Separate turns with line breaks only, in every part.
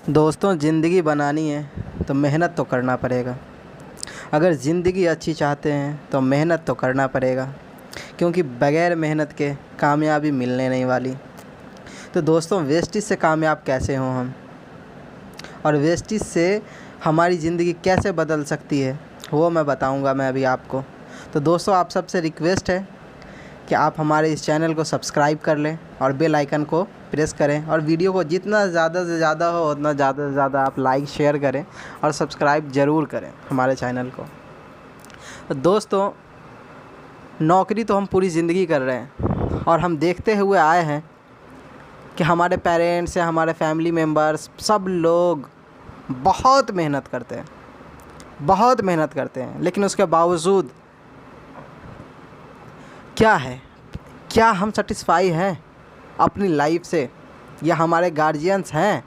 दोस्तों, ज़िंदगी बनानी है तो मेहनत तो करना पड़ेगा। अगर ज़िंदगी अच्छी चाहते हैं तो मेहनत तो करना पड़ेगा, क्योंकि बग़ैर मेहनत के कामयाबी मिलने नहीं वाली। तो दोस्तों, वेस्टेज से कामयाब कैसे हों हम, और वेस्टेज से हमारी ज़िंदगी कैसे बदल सकती है, वो मैं बताऊंगा मैं अभी आपको। तो दोस्तों, आप सबसे रिक्वेस्ट है कि आप हमारे इस चैनल को सब्सक्राइब कर लें और बेल आइकन को प्रेस करें, और वीडियो को जितना ज़्यादा से ज़्यादा हो उतना ज़्यादा से ज़्यादा आप लाइक शेयर करें और सब्सक्राइब ज़रूर करें हमारे चैनल को। तो दोस्तों, नौकरी तो हम पूरी ज़िंदगी कर रहे हैं और हम देखते हुए आए हैं कि हमारे पेरेंट्स या हमारे फैमिली मेम्बर्स सब लोग बहुत मेहनत करते हैं, बहुत मेहनत करते हैं, लेकिन उसके बावजूद क्या हम सेटिस्फाई हैं अपनी लाइफ से, या हमारे गार्जियंस हैं,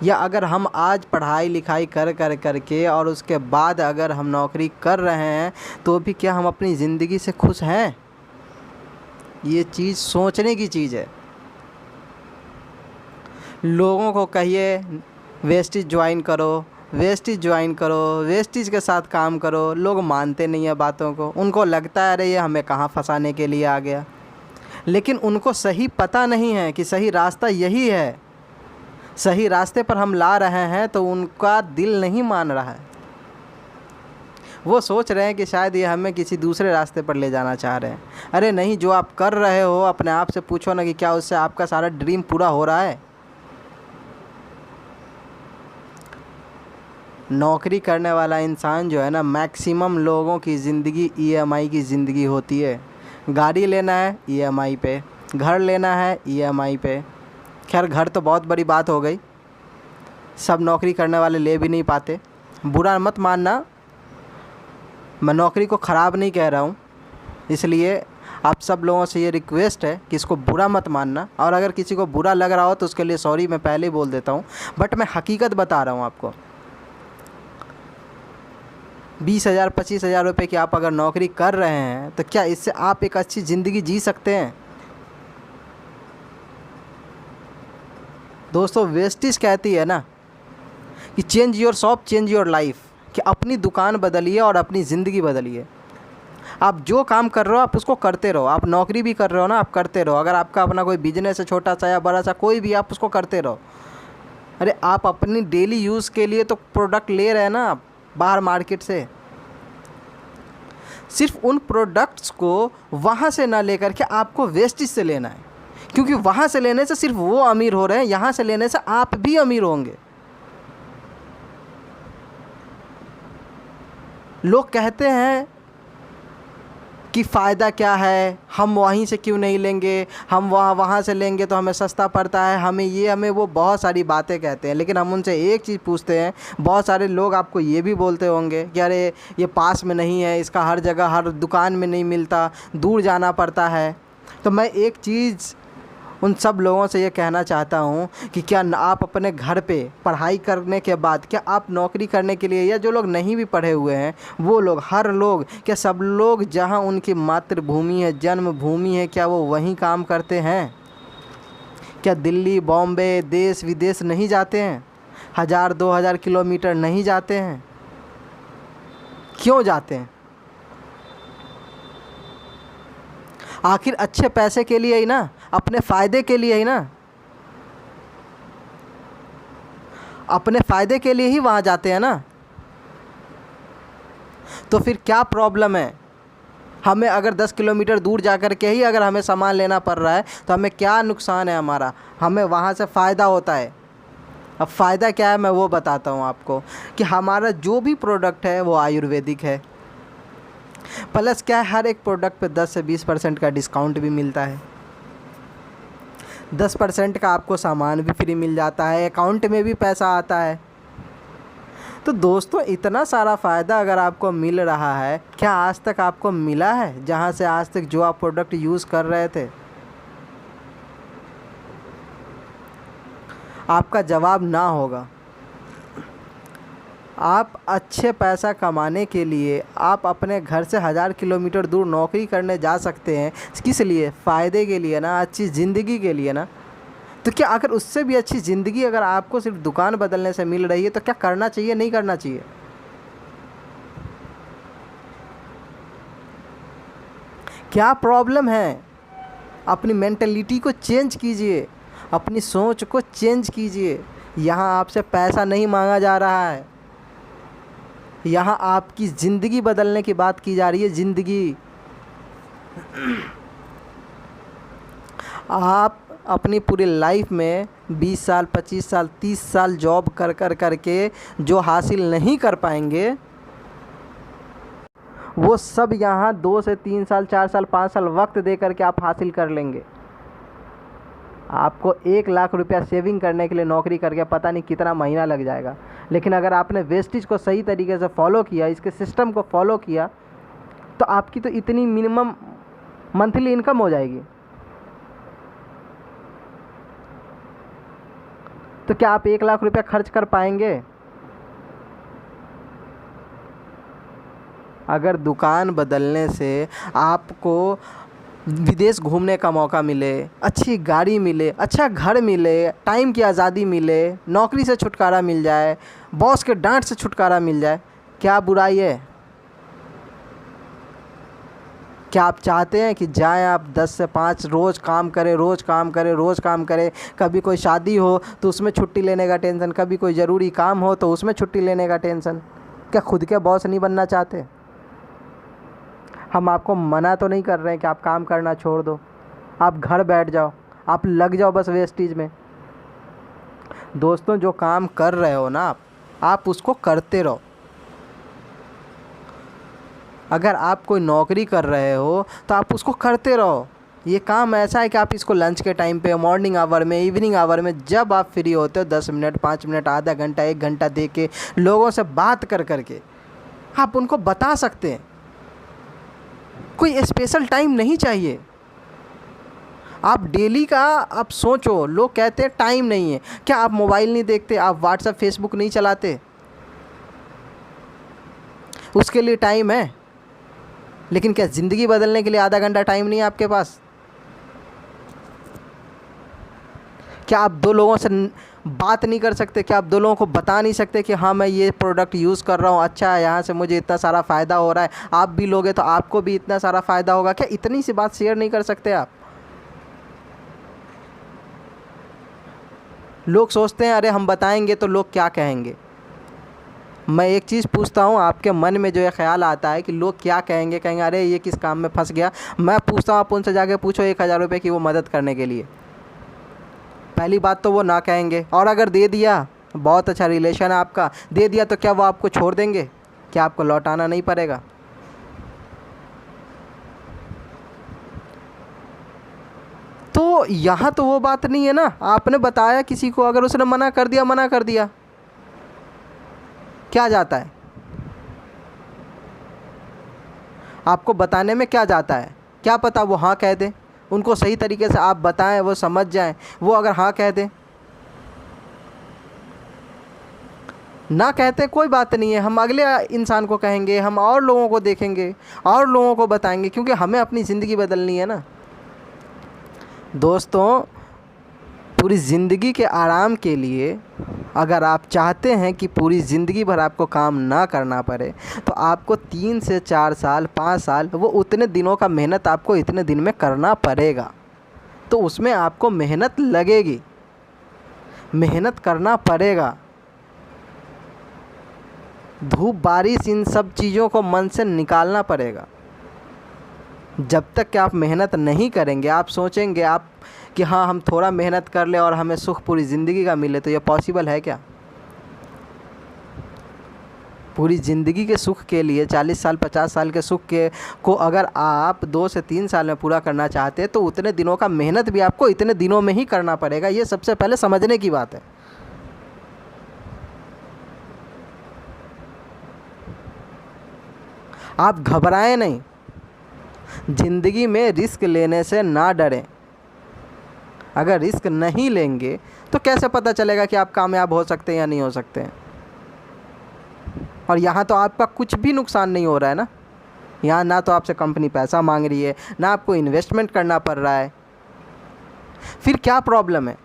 या अगर हम आज पढ़ाई लिखाई करके और उसके बाद अगर हम नौकरी कर रहे हैं तो भी क्या हम अपनी ज़िंदगी से खुश हैं? ये चीज़ सोचने की चीज़ है। लोगों को कहिए वेस्टेज ज्वाइन करो, वेस्टेज ज्वाइन करो, वेस्टेज के साथ काम करो, लोग मानते नहीं है बातों को। उनको लगता है अरे ये हमें कहाँ फंसाने के लिए आ गया, लेकिन उनको सही पता नहीं है कि सही रास्ता यही है। सही रास्ते पर हम ला रहे हैं तो उनका दिल नहीं मान रहा है। वो सोच रहे हैं कि शायद ये हमें किसी दूसरे रास्ते पर ले जाना चाह रहे हैं। अरे नहीं, जो आप कर रहे हो अपने आप से पूछो ना कि क्या उससे आपका सारा ड्रीम पूरा हो रहा है। नौकरी करने वाला इंसान जो है ना, मैक्सिमम लोगों की ज़िंदगी ईएमआई की ज़िंदगी होती है। गाड़ी लेना है ईएमआई पे, घर लेना है ईएमआई पे। खैर, घर तो बहुत बड़ी बात हो गई, सब नौकरी करने वाले ले भी नहीं पाते। बुरा मत मानना, मैं नौकरी को ख़राब नहीं कह रहा हूँ, इसलिए आप सब लोगों से ये रिक्वेस्ट है कि इसको बुरा मत मानना। और अगर किसी को बुरा लग रहा हो तो उसके लिए सॉरी, मैं पहले ही बोल देता हूँ, बट मैं हकीकत बता रहा हूँ आपको। 20,000 25,000 रुपये की आप अगर नौकरी कर रहे हैं तो क्या इससे आप एक अच्छी ज़िंदगी जी सकते हैं? दोस्तों, वेस्टेज कहती है ना कि change your shop change your life, कि अपनी दुकान बदलिए और अपनी ज़िंदगी बदलिए। आप जो काम कर रहे हो आप उसको करते रहो। आप नौकरी भी कर रहे हो ना, आप करते रहो। अगर आपका अपना कोई बिजनेस है, छोटा सा या बड़ा सा, कोई भी, आप उसको करते रहो। अरे आप अपनी डेली यूज़ के लिए तो प्रोडक्ट ले रहे हैं ना आप बाहर मार्केट से। सिर्फ उन प्रोडक्ट्स को वहाँ से ना लेकर के आपको वेस्टेज से लेना है, क्योंकि वहाँ से लेने से सिर्फ वो अमीर हो रहे हैं, यहाँ से लेने से आप भी अमीर होंगे। लोग कहते हैं कि फ़ायदा क्या है, हम वहीं से क्यों नहीं लेंगे, हम वहाँ से लेंगे तो हमें सस्ता पड़ता है, हमें ये हमें वो, बहुत सारी बातें कहते हैं। लेकिन हम उनसे एक चीज़ पूछते हैं, बहुत सारे लोग आपको ये भी बोलते होंगे कि अरे ये पास में नहीं है, इसका हर जगह हर दुकान में नहीं मिलता, दूर जाना पड़ता है। तो मैं एक चीज़ उन सब लोगों से ये कहना चाहता हूँ कि क्या आप अपने घर पे पढ़ाई करने के बाद, क्या आप नौकरी करने के लिए, या जो लोग नहीं भी पढ़े हुए हैं वो लोग, हर लोग, क्या सब लोग जहाँ उनकी मातृभूमि है, जन्मभूमि है, क्या वो वहीं काम करते हैं? क्या दिल्ली, बॉम्बे, देश विदेश नहीं जाते हैं? 1000-2000 किलोमीटर नहीं जाते हैं? क्यों जाते हैं? आखिर अच्छे पैसे के लिए ही ना, अपने फ़ायदे के लिए ही ना, अपने फ़ायदे के लिए ही वहाँ जाते हैं ना। तो फिर क्या प्रॉब्लम है? हमें अगर 10 किलोमीटर दूर जा कर के ही अगर हमें सामान लेना पड़ रहा है तो हमें क्या नुकसान है हमारा? हमें वहाँ से फ़ायदा होता है। अब फ़ायदा क्या है मैं वो बताता हूँ आपको, कि हमारा जो भी प्रोडक्ट है वो आयुर्वेदिक है। प्लस क्या है, हर एक प्रोडक्ट पे 10 से 20% का डिस्काउंट भी मिलता है। 10% का आपको सामान भी फ्री मिल जाता है, अकाउंट में भी पैसा आता है। तो दोस्तों, इतना सारा फ़ायदा अगर आपको मिल रहा है, क्या आज तक आपको मिला है जहाँ से आज तक जो आप प्रोडक्ट यूज़ कर रहे थे? आपका जवाब ना होगा। आप अच्छे पैसा कमाने के लिए आप अपने घर से 1000 किलोमीटर दूर नौकरी करने जा सकते हैं। किस लिए? फ़ायदे के लिए ना, अच्छी ज़िंदगी के लिए ना। तो क्या अगर उससे भी अच्छी ज़िंदगी अगर आपको सिर्फ दुकान बदलने से मिल रही है तो क्या करना चाहिए, नहीं करना चाहिए? क्या प्रॉब्लम है? अपनी मेंटलिटी को चेंज कीजिए, अपनी सोच को चेंज कीजिए। यहाँ आपसे पैसा नहीं मांगा जा रहा है, यहाँ आपकी ज़िंदगी बदलने की बात की जा रही है। ज़िंदगी आप अपनी पूरी लाइफ में 20 साल 25 साल 30 साल जॉब कर कर करके जो हासिल नहीं कर पाएंगे, वो सब यहाँ 2 से 3 साल 4 साल 5 साल वक्त दे करके आप हासिल कर लेंगे। आपको 1 लाख रुपया सेविंग करने के लिए नौकरी करके पता नहीं कितना महीना लग जाएगा, लेकिन अगर आपने वेस्टेज को सही तरीके से फॉलो किया, इसके सिस्टम को फॉलो किया, तो आपकी तो इतनी मिनिमम मंथली इनकम हो जाएगी। तो क्या आप 1 लाख रुपया खर्च कर पाएंगे? अगर दुकान बदलने से आपको विदेश घूमने का मौका मिले, अच्छी गाड़ी मिले, अच्छा घर मिले, टाइम की आज़ादी मिले, नौकरी से छुटकारा मिल जाए, बॉस के डांट से छुटकारा मिल जाए, क्या बुराई है? क्या आप चाहते हैं कि जाएं आप 10 से 5 रोज़ काम करें, रोज़ काम करें, रोज़ काम करें? कभी कोई शादी हो तो उसमें छुट्टी लेने का टेंशन, कभी कोई ज़रूरी काम हो तो उसमें छुट्टी लेने का टेंशन। क्या खुद के बॉस नहीं बनना चाहते? हम आपको मना तो नहीं कर रहे हैं कि आप काम करना छोड़ दो, आप घर बैठ जाओ, आप लग जाओ बस वेस्टेज में। दोस्तों, जो काम कर रहे हो ना आप उसको करते रहो। अगर आप कोई नौकरी कर रहे हो तो आप उसको करते रहो। ये काम ऐसा है कि आप इसको लंच के टाइम पे, मॉर्निंग आवर में, इवनिंग आवर में, जब आप फ्री होते हो 10 मिनट 5 मिनट आधा घंटा 1 घंटा दे के लोगों से बात कर करके आप उनको बता सकते हैं। कोई स्पेशल टाइम नहीं चाहिए। आप डेली का आप सोचो, लोग कहते हैं टाइम नहीं है। क्या आप मोबाइल नहीं देखते? आप व्हाट्सएप फेसबुक नहीं चलाते? उसके लिए टाइम है। लेकिन क्या ज़िंदगी बदलने के लिए आधा घंटा टाइम नहीं है आपके पास? क्या आप 2 लोगों से बात नहीं कर सकते? क्या आप 2 लोगों को बता नहीं सकते कि हाँ मैं ये प्रोडक्ट यूज़ कर रहा हूँ, अच्छा है, यहाँ से मुझे इतना सारा फ़ायदा हो रहा है, आप भी लोगे तो आपको भी इतना सारा फ़ायदा होगा? क्या इतनी सी बात शेयर नहीं कर सकते आप? लोग सोचते हैं अरे हम बताएंगे तो लोग क्या कहेंगे। मैं एक चीज़ पूछता हूँ, आपके मन में जो ये ख्याल आता है कि लोग क्या कहेंगे, कहेंगे अरे ये किस काम में फंस गया, मैं पूछता हूँ आप उनसे जाके पूछो 1000 रुपये की वो मदद करने के लिए। पहली बात तो वो ना कहेंगे, और अगर दे दिया, बहुत अच्छा रिलेशन है आपका, दे दिया तो क्या वो आपको छोड़ देंगे? क्या आपको लौटाना नहीं पड़ेगा? तो यहाँ तो वो बात नहीं है ना। आपने बताया किसी को, अगर उसने मना कर दिया, मना कर दिया, क्या जाता है? आपको बताने में क्या जाता है? क्या पता वो हाँ कह दे, उनको सही तरीके से आप बताएं, वो समझ जाएं, वो अगर हाँ कह दे। ना कहते कोई बात नहीं है, हम अगले इंसान को कहेंगे, हम और लोगों को देखेंगे और लोगों को बताएंगे, क्योंकि हमें अपनी ज़िंदगी बदलनी है ना। दोस्तों, पूरी ज़िंदगी के आराम के लिए अगर आप चाहते हैं कि पूरी ज़िंदगी भर आपको काम ना करना पड़े, तो आपको 3 से 4 साल 5 साल वो उतने दिनों का मेहनत आपको इतने दिन में करना पड़ेगा। तो उसमें आपको मेहनत लगेगी, मेहनत करना पड़ेगा। धूप बारिश इन सब चीज़ों को मन से निकालना पड़ेगा। जब तक कि आप मेहनत नहीं करेंगे, आप सोचेंगे आप कि हाँ हम थोड़ा मेहनत कर ले और हमें सुख पूरी ज़िंदगी का मिले, तो ये पॉसिबल है क्या? पूरी ज़िंदगी के सुख के लिए 40 साल 50 साल के सुख के को अगर आप 2 से 3 साल में पूरा करना चाहते हैं, तो उतने दिनों का मेहनत भी आपको इतने दिनों में ही करना पड़ेगा। ये सबसे पहले समझने की बात है। आप घबराएं नहीं, ज़िंदगी में रिस्क लेने से ना डरें। अगर रिस्क नहीं लेंगे तो कैसे पता चलेगा कि आप कामयाब हो सकते हैं या नहीं हो सकते हैं? और यहाँ तो आपका कुछ भी नुकसान नहीं हो रहा है ना। यहाँ ना तो आपसे कंपनी पैसा मांग रही है, ना आपको इन्वेस्टमेंट करना पड़ रहा है। फिर क्या प्रॉब्लम है?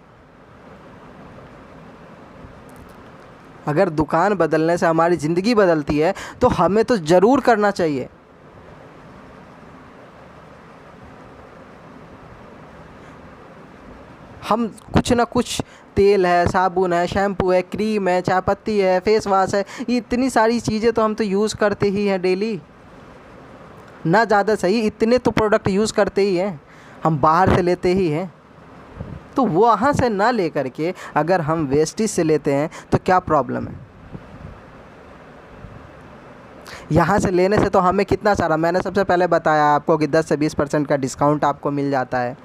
अगर दुकान बदलने से हमारी ज़िंदगी बदलती है तो हमें तो ज़रूर करना चाहिए। हम कुछ ना कुछ तेल है, साबुन है, शैम्पू है, क्रीम है, चाय पत्ती है, फेस वॉश है, ये इतनी सारी चीज़ें तो हम तो यूज़ करते ही हैं डेली। ना ज़्यादा सही, इतने तो प्रोडक्ट यूज़ करते ही हैं, हम बाहर से लेते ही हैं। तो वो वहाँ से ना ले करके अगर हम वेस्टेज से लेते हैं तो क्या प्रॉब्लम है? यहाँ से लेने से तो हमें कितना सारा, मैंने सबसे पहले बताया आपको कि 10 से 20% का डिस्काउंट आपको मिल जाता है।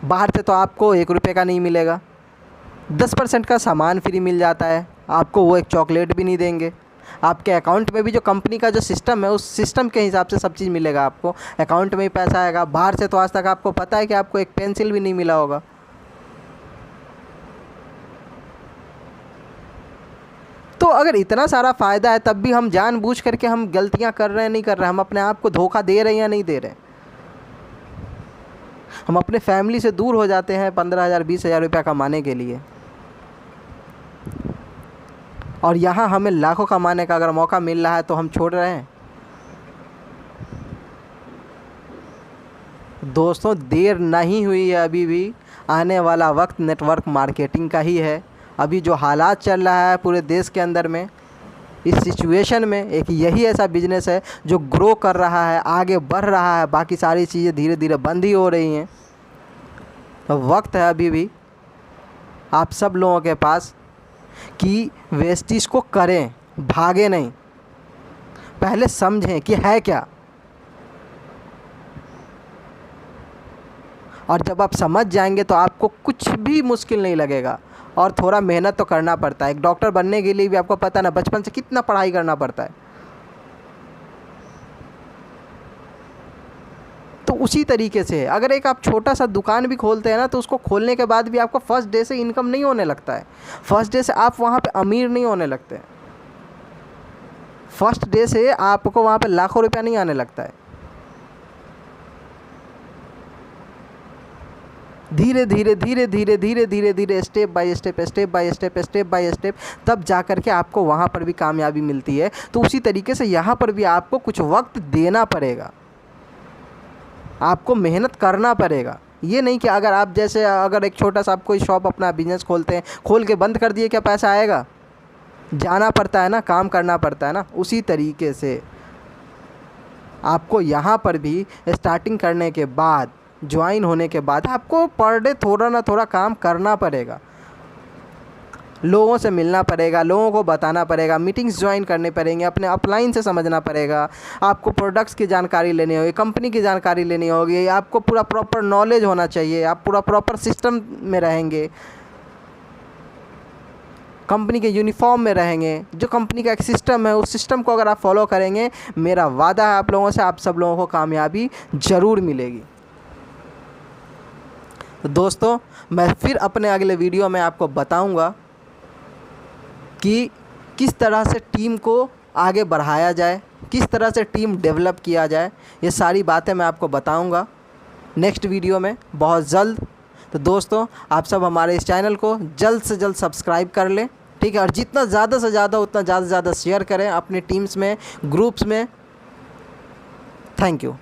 बाहर से तो आपको 1 रुपये का नहीं मिलेगा, 10% का सामान फ्री मिल जाता है, आपको वो एक चॉकलेट भी नहीं देंगे। आपके अकाउंट में भी जो कंपनी का जो सिस्टम है उस सिस्टम के हिसाब से सब चीज़ मिलेगा, आपको अकाउंट में ही पैसा आएगा। बाहर से तो आज तक आपको पता है कि आपको एक पेंसिल भी नहीं मिला होगा। तो अगर इतना सारा फ़ायदा है तब भी हम जानबूझ करके हम गलतियां कर रहे हैं, नहीं कर रहे हैं, हम अपने आप को धोखा दे रहे हैं या नहीं दे रहे? हम अपने फैमिली से दूर हो जाते हैं 15,000 20,000 रुपया कमाने के लिए, और यहाँ हमें लाखों कमाने का अगर मौका मिल रहा है तो हम छोड़ रहे हैं। दोस्तों, देर नहीं हुई है, अभी भी आने वाला वक्त नेटवर्क मार्केटिंग का ही है। अभी जो हालात चल रहा है पूरे देश के अंदर में, इस सिचुएशन में एक यही ऐसा बिजनेस है जो ग्रो कर रहा है, आगे बढ़ रहा है। बाकी सारी चीज़ें धीरे धीरे बंद ही हो रही हैं। तो वक्त है अभी भी आप सब लोगों के पास कि वेस्टेज को करें, भागे नहीं, पहले समझें कि है क्या। और जब आप समझ जाएंगे तो आपको कुछ भी मुश्किल नहीं लगेगा। और थोड़ा मेहनत तो करना पड़ता है। एक डॉक्टर बनने के लिए भी आपको पता ना बचपन से कितना पढ़ाई करना पड़ता है। तो उसी तरीके से अगर एक आप छोटा सा दुकान भी खोलते हैं ना, तो उसको खोलने के बाद भी आपको फर्स्ट डे से इनकम नहीं होने लगता है। फर्स्ट डे से आप वहाँ पे अमीर नहीं होने लगते। फर्स्ट डे से आपको वहाँ पे लाखों रुपया नहीं आने लगता है। धीरे धीरे धीरे धीरे धीरे धीरे धीरे step by step step by step तब जा कर के आपको वहाँ पर भी कामयाबी मिलती है। तो उसी तरीके से यहाँ पर भी आपको कुछ वक्त देना पड़ेगा, आपको मेहनत करना पड़ेगा। ये नहीं कि अगर आप जैसे अगर एक छोटा सा आप कोई शॉप अपना बिजनेस खोलते हैं, खोल के बंद कर दिए, क्या पैसा आएगा? जाना पड़ता है ना, काम करना पड़ता है ना। उसी तरीके से आपको यहाँ पर भी स्टार्टिंग करने के बाद, ज्वाइन होने के बाद आपको पर डे थोड़ा ना थोड़ा काम करना पड़ेगा। लोगों से मिलना पड़ेगा, लोगों को बताना पड़ेगा, मीटिंग्स ज्वाइन करने पड़ेंगे, अपने अपलाइन से समझना पड़ेगा, आपको प्रोडक्ट्स की जानकारी लेनी होगी, कंपनी की जानकारी लेनी होगी, आपको पूरा प्रॉपर नॉलेज होना चाहिए, आप पूरा प्रॉपर सिस्टम में रहेंगे, कंपनी के यूनिफॉर्म में रहेंगे। जो कंपनी का एक सिस्टम है उस सिस्टम को अगर आप फॉलो करेंगे, मेरा वादा है आप लोगों से, आप सब लोगों को कामयाबी ज़रूर मिलेगी। तो दोस्तों, मैं फिर अपने अगले वीडियो में आपको बताऊंगा कि किस तरह से टीम को आगे बढ़ाया जाए, किस तरह से टीम डेवलप किया जाए। ये सारी बातें मैं आपको बताऊंगा नेक्स्ट वीडियो में बहुत जल्द। तो दोस्तों, आप सब हमारे इस चैनल को जल्द से जल्द सब्सक्राइब कर लें, ठीक है? और जितना ज़्यादा से ज़्यादा उतना ज़्यादा से ज़्यादा शेयर करें अपने टीम्स में, ग्रुप्स में। Thank you.